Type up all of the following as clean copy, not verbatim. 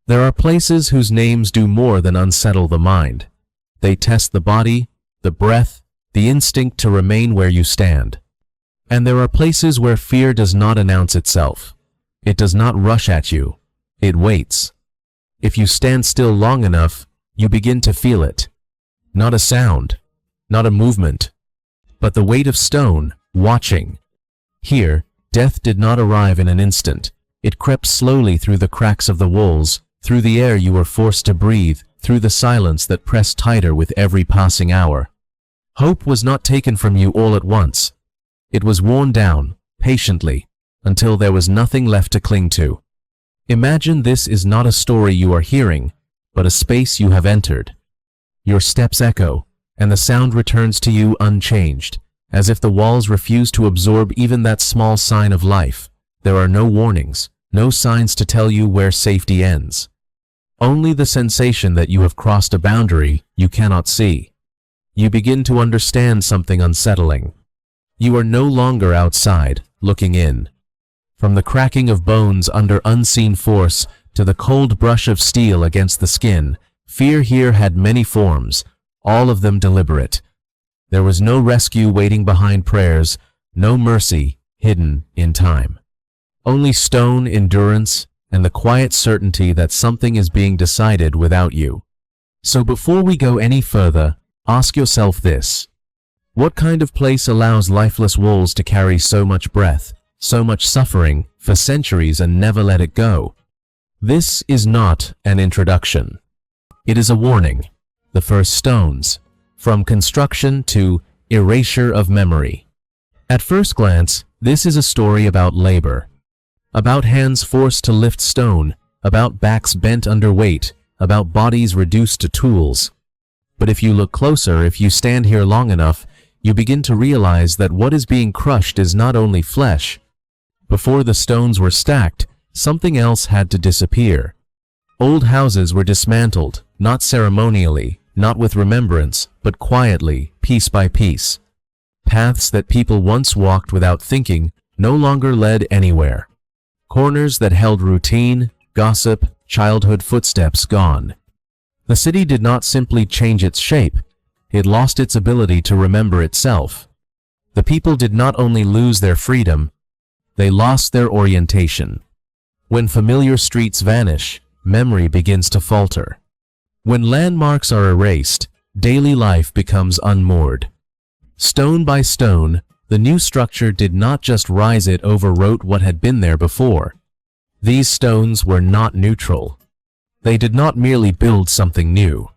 There are places whose names do more than unsettle the mind. They test the body, the breath, the instinct to remain where you stand. And there are places where fear does not announce itself. It does not rush at you. It waits. If you stand still long enough, you begin to feel it. Not a sound, not a movement, but the weight of stone, watching. Here, death did not arrive in an instant. It crept slowly through the cracks of the walls, through the air you were forced to breathe, through the silence that pressed tighter with every passing hour. Hope was not taken from you all at once. It was worn down, patiently, until there was nothing left to cling to. Imagine this is not a story you are hearing, but a space you have entered. Your steps echo, and the sound returns to you unchanged, as if the walls refuse to absorb even that small sign of life. There are no warnings, no signs to tell you where safety ends. Only the sensation that you have crossed a boundary you cannot see. You begin to understand something unsettling. You are no longer outside, looking in. From the cracking of bones under unseen force to the cold brush of steel against the skin, fear here had many forms, all of them deliberate. There was no rescue waiting behind prayers, no mercy hidden in time. Only stone endurance and the quiet certainty that something is being decided without you. So before we go any further, ask yourself this. What kind of place allows lifeless walls to carry so much breath, so much suffering for centuries and never let it go? This is not an introduction. It is a warning. The first stones, from construction to erasure of memory. At first glance, this is a story about labor. About hands forced to lift stone, about backs bent under weight, about bodies reduced to tools. But if you look closer, if you stand here long enough, you begin to realize that what is being crushed is not only flesh. Before the stones were stacked, something else had to disappear. Old houses were dismantled, not ceremonially, not with remembrance, but quietly, piece by piece. Paths that people once walked without thinking no longer led anywhere. Corners that held routine, gossip, childhood footsteps gone. The city did not simply change its shape, it lost its ability to remember itself. The people did not only lose their freedom, they lost their orientation. When familiar streets vanish, memory begins to falter. When landmarks are erased, daily life becomes unmoored. Stone by stone, the new structure did not just rise, it overwrote what had been there before. These stones were not neutral. They did not merely build something new.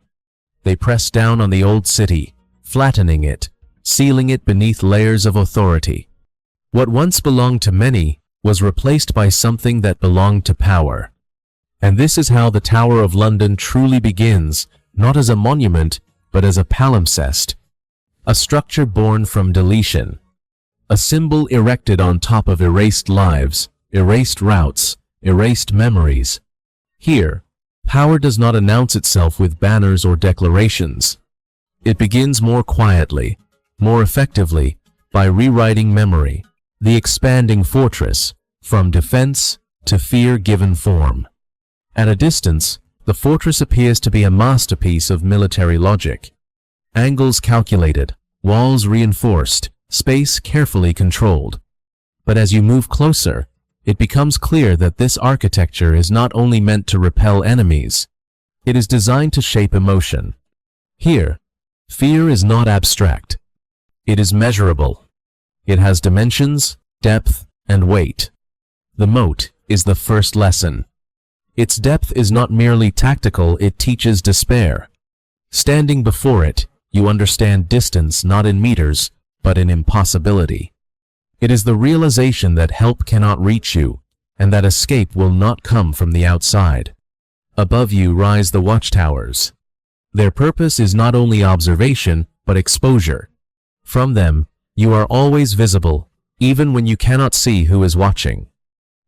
They pressed down on the old city, flattening it, sealing it beneath layers of authority. What once belonged to many was replaced by something that belonged to power. And this is how the Tower of London truly begins, not as a monument, but as a palimpsest. A structure born from deletion. A symbol erected on top of erased lives, erased routes, erased memories. Here, power does not announce itself with banners or declarations. It begins more quietly, more effectively, by rewriting memory, the expanding fortress, from defense to fear given form. At a distance, the fortress appears to be a masterpiece of military logic. Angles calculated, walls reinforced, space carefully controlled. But as you move closer, it becomes clear that this architecture is not only meant to repel enemies, it is designed to shape emotion. Here, fear is not abstract. It is measurable. It has dimensions, depth, and weight. The moat is the first lesson. Its depth is not merely tactical, it teaches despair. Standing before it, you understand distance not in meters, but in impossibility. It is the realization that help cannot reach you, and that escape will not come from the outside. Above you rise the watchtowers. Their purpose is not only observation, but exposure. From them, you are always visible, even when you cannot see who is watching.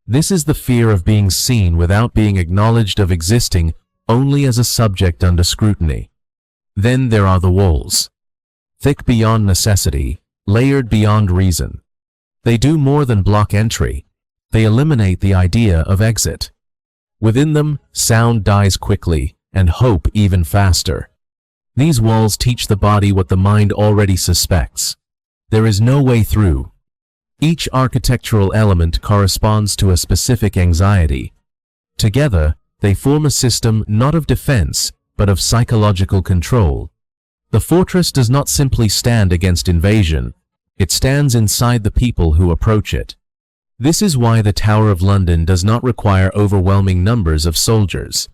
This is the fear of being seen without being acknowledged, of existing only as a subject under scrutiny. Then there are the walls. Thick beyond necessity, layered beyond reason. They do more than block entry. They eliminate the idea of exit. Within them, sound dies quickly, and hope even faster. These walls teach the body what the mind already suspects. There is no way through. Each architectural element corresponds to a specific anxiety. Together, they form a system not of defense, but of psychological control. The fortress does not simply stand against invasion, it stands inside the people who approach it. This is why the Tower of London does not require overwhelming numbers of soldiers.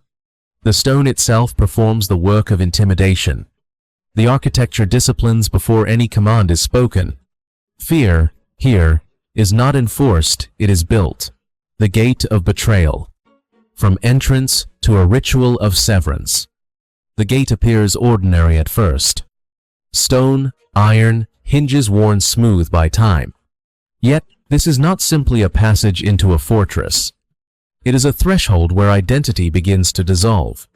The stone itself performs the work of intimidation. The architecture disciplines before any command is spoken. Fear, here, is not enforced, it is built. The gate of betrayal. From entrance to a ritual of severance. The gate appears ordinary at first. Stone, iron, hinges worn smooth by time. Yet, this is not simply a passage into a fortress. It is a threshold where identity begins to dissolve.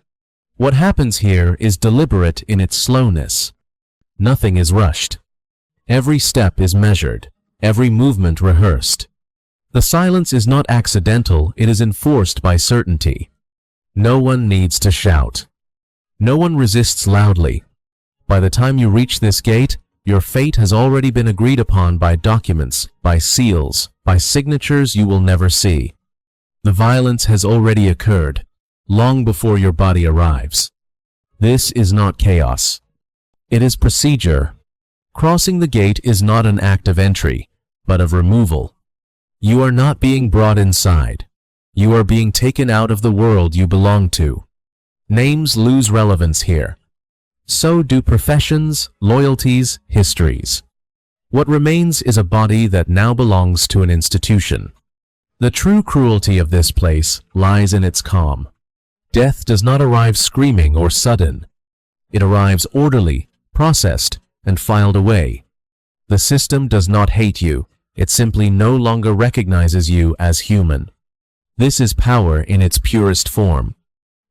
What happens here is deliberate in its slowness. Nothing is rushed. Every step is measured, every movement rehearsed. The silence is not accidental, it is enforced by certainty. No one needs to shout. No one resists loudly. By the time you reach this gate, your fate has already been agreed upon by documents, by seals, by signatures you will never see. The violence has already occurred, long before your body arrives. This is not chaos. It is procedure. Crossing the gate is not an act of entry, but of removal. You are not being brought inside. You are being taken out of the world you belong to. Names lose relevance here. So do professions, loyalties, histories. What remains is a body that now belongs to an institution. The true cruelty of this place lies in its calm. Death does not arrive screaming or sudden. It arrives orderly, processed, and filed away. The system does not hate you. It simply no longer recognizes you as human. This is power in its purest form.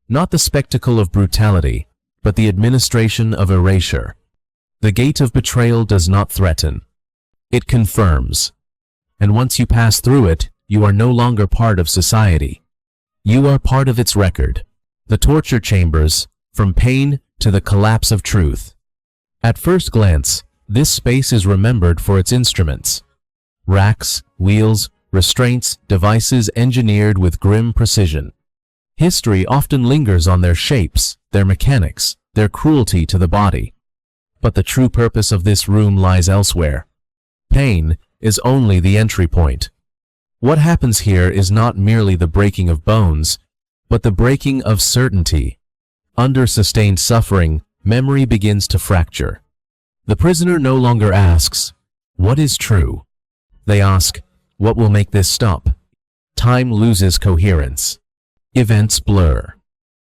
Not the spectacle of brutality, but the administration of erasure. The gate of betrayal does not threaten. It confirms. And once you pass through it, you are no longer part of society. You are part of its record. The torture chambers, from pain to the collapse of truth. At first glance, this space is remembered for its instruments. Racks, wheels, restraints, devices engineered with grim precision. History often lingers on their shapes, their mechanics, their cruelty to the body. But the true purpose of this room lies elsewhere. Pain is only the entry point. What happens here is not merely the breaking of bones, but the breaking of certainty. Under sustained suffering, memory begins to fracture. The prisoner no longer asks, "What is true?" They ask, "What will make this stop?" Time loses coherence. Events blur.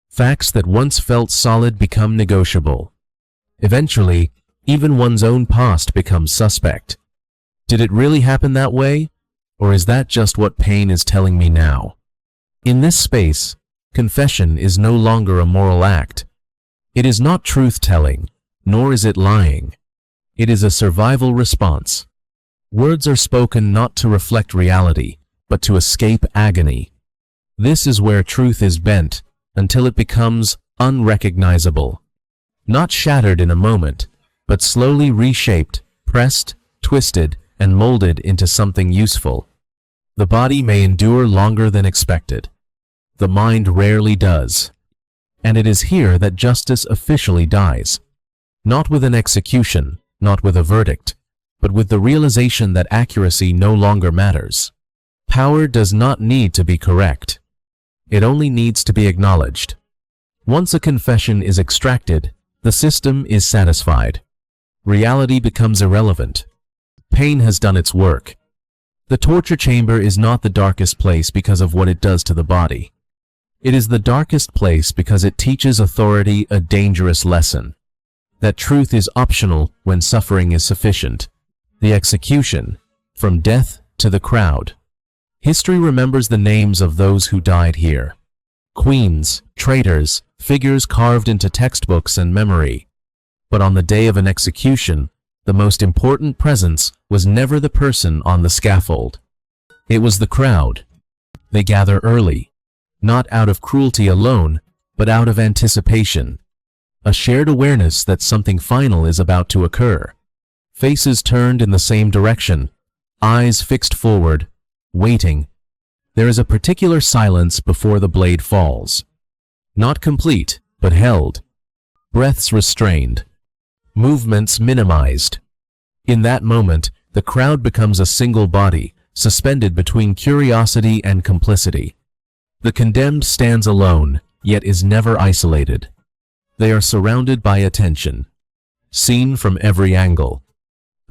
Facts that once felt solid become negotiable. Eventually, even one's own past becomes suspect. Did it really happen that way? Or is that just what pain is telling me now? In this space, confession is no longer a moral act. It is not truth-telling, nor is it lying. It is a survival response. Words are spoken not to reflect reality, but to escape agony. This is where truth is bent until it becomes unrecognizable. Not shattered in a moment, but slowly reshaped, pressed, twisted, and molded into something useful. The body may endure longer than expected. The mind rarely does. And it is here that justice officially dies. Not with an execution, not with a verdict, but with the realization that accuracy no longer matters. Power does not need to be correct. It only needs to be acknowledged. Once a confession is extracted, the system is satisfied. Reality becomes irrelevant. Pain has done its work. The torture chamber is not the darkest place because of what it does to the body. It is the darkest place because it teaches authority a dangerous lesson. That truth is optional when suffering is sufficient. The execution, from death to the crowd. History remembers the names of those who died here. Queens, traitors, figures carved into textbooks and memory. But on the day of an execution, the most important presence was never the person on the scaffold. It was the crowd. They gather early. not out of cruelty alone, but out of anticipation. A shared awareness that something final is about to occur. Faces turned in the same direction, eyes fixed forward, waiting. There is a particular silence before the blade falls. Not complete, but held. Breaths restrained. Movements minimized. In that moment, the crowd becomes a single body, suspended between curiosity and complicity. The condemned stands alone, yet is never isolated. They are surrounded by attention, seen from every angle,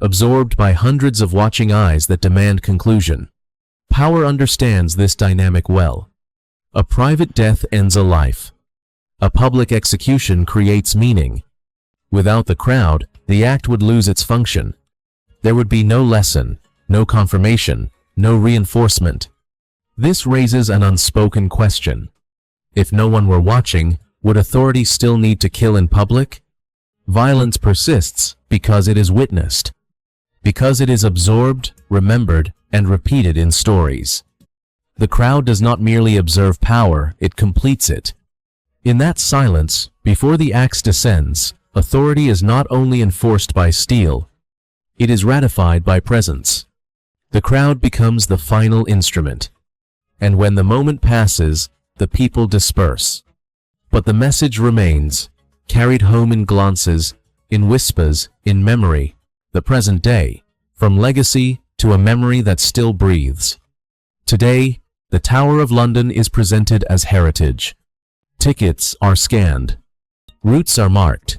absorbed by hundreds of watching eyes that demand conclusion. Power understands this dynamic well. A private death ends a life. A public execution creates meaning. Without the crowd, the act would lose its function. There would be no lesson, no confirmation, no reinforcement. This raises an unspoken question. If no one were watching, would authority still need to kill in public? Violence persists because it is witnessed, because it is absorbed, remembered, and repeated in stories. The crowd does not merely observe power, it completes it. In that silence, before the axe descends, authority is not only enforced by steel, it is ratified by presence. The crowd becomes the final instrument. And when the moment passes, the people disperse. But the message remains, carried home in glances, in whispers, in memory, the present day, from legacy to a memory that still breathes. Today, the Tower of London is presented as heritage. Tickets are scanned. Routes are marked.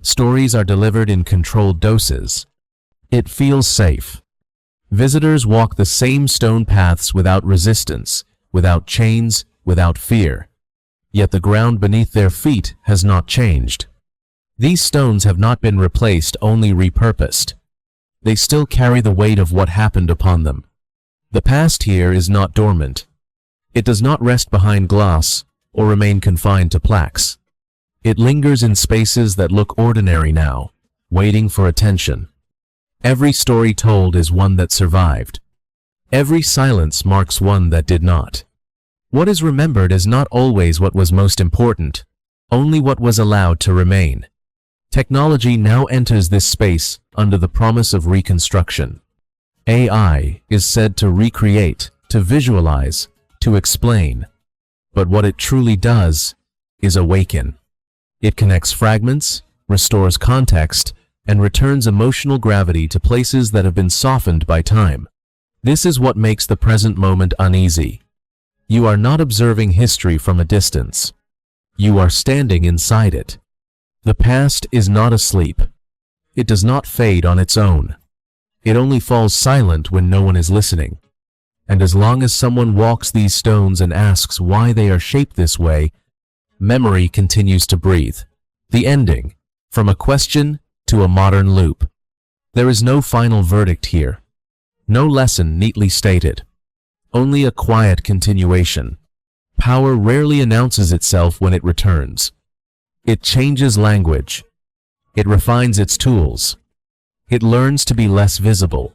Stories are delivered in controlled doses. It feels safe. Visitors walk the same stone paths without resistance, without chains, without fear. Yet the ground beneath their feet has not changed. These stones have not been replaced, only repurposed. They still carry the weight of what happened upon them. The past here is not dormant. It does not rest behind glass or remain confined to plaques. It lingers in spaces that look ordinary now, waiting for attention. Every story told is one that survived. Every silence marks one that did not. What is remembered is not always what was most important, only what was allowed to remain. Technology now enters this space under the promise of reconstruction. AI is said to recreate, to visualize, to explain. But what it truly does is awaken. It connects fragments, restores context, and returns emotional gravity to places that have been softened by time. This is what makes the present moment uneasy. You are not observing history from a distance. You are standing inside it. The past is not asleep. It does not fade on its own. It only falls silent when no one is listening. And as long as someone walks these stones and asks why they are shaped this way, memory continues to breathe. The ending, from a question to a modern loop. There is no final verdict here. No lesson neatly stated. Only a quiet continuation. Power rarely announces itself when it returns. It changes language. It refines its tools. It learns to be less visible.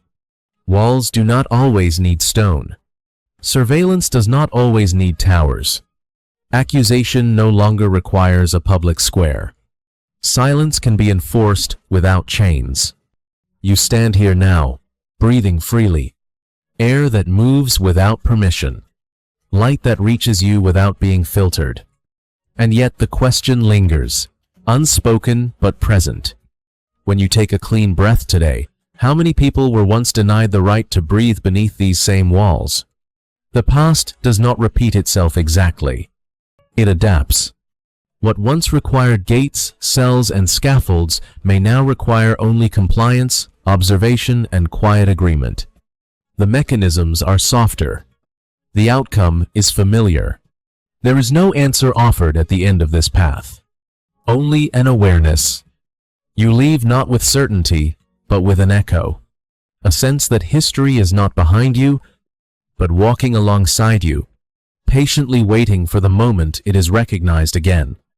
Walls do not always need stone. Surveillance does not always need towers. Accusation no longer requires a public square. Silence can be enforced without chains. You stand here now, breathing freely. Air that moves without permission. Light that reaches you without being filtered. And yet the question lingers, unspoken but present. When you take a clean breath today, how many people were once denied the right to breathe beneath these same walls? The past does not repeat itself exactly. It adapts. What once required gates, cells, and scaffolds may now require only compliance, observation, and quiet agreement. The mechanisms are softer. The outcome is familiar. There is no answer offered at the end of this path. Only an awareness. You leave not with certainty, but with an echo. A sense that history is not behind you, but walking alongside you, patiently waiting for the moment it is recognized again.